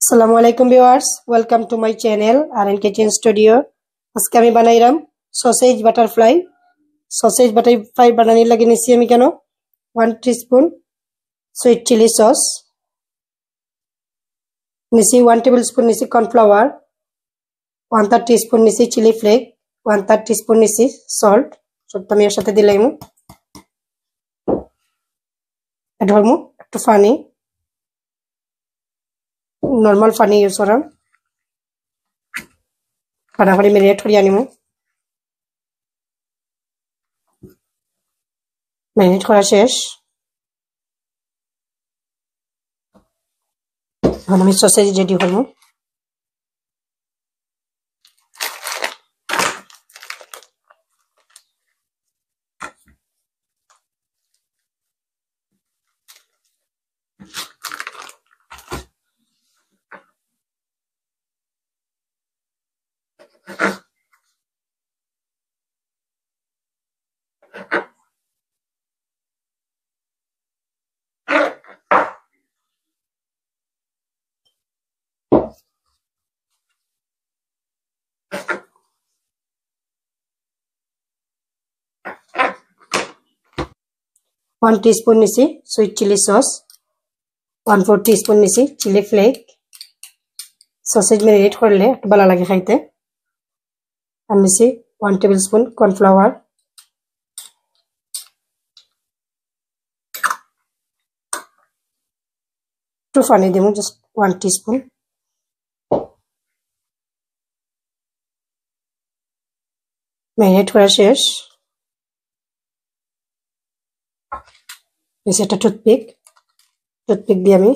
Assalamualaikum viewers, welcome to my channel RN Kitchen Studio. আজকে আমি বানাইলাম সসেজ বাটারফ্লাই। সসেজ বাটারফ্লাই বানানোর লাগে নিছি আমি কেন 1 টিস্পুন সুইট চিলি সস নিছি, 1 টেবিলস্পুন নিছি কর্নফ্লাওয়ার, 1/3 টিস্পুন নিছি চিলি ফ্লেক, 1/3 টিস্পুন নিছি সল্ট। সবটা আমি এর সাথে দিলাম। এড করব একটু পানি, নরমাল পানি ইউজ করাম। ফাটাফাটি মেরিনেট করিয়া নিব। মেরিনেট করা শেষ। এখন আমি সসেজ রেডি করব। वन टीस्पून निसी स्वीट चिली सॉस, 1/4 टीस्पून निसी चिली फ्लेक। ससेज मेरिनेट करले একটু ভালো লাগে খাইতে। আর নিছি 1 টেবিলস্পুন কর্নফ্লাওয়ার, একটু পানি দেব, জাস্ট 1 টিস্পুন। মেরিনেট করা শেষ। একটা টুথপিক দিয়ে আমি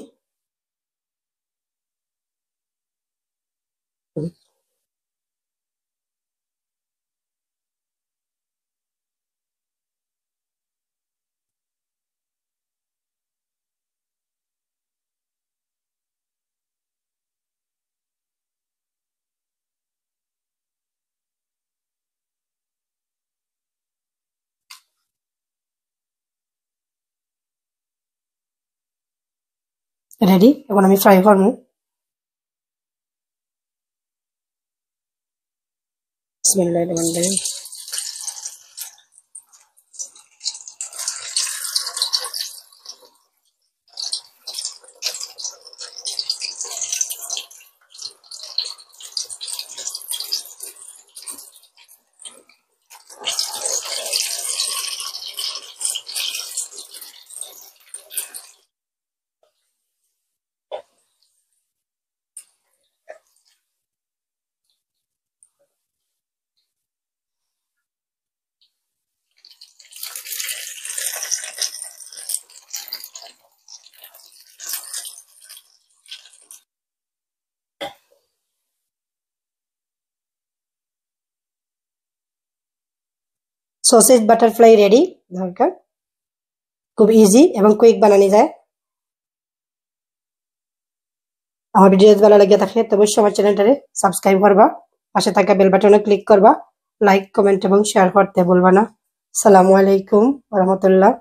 রেডি। এখন আমি ফ্রাই করব। বিসমিল্লাহিররহমানিররহিম। Sausage butterfly ready. দরকার খুব ইজি এবং কুইক বানানো যায়। আমার ভিডিও যদি ভালো লাগে থাকে তবে অবশ্যই আমার চ্যানেলটারে সাবস্ক্রাইব করবা, পাশে থাকা বেল বাটনে ক্লিক করবা, লাইক কমেন্ট এবং শেয়ার করতে ভুলবা না। আসসালামু আলাইকুম ওয়া রাহমাতুল্লাহ।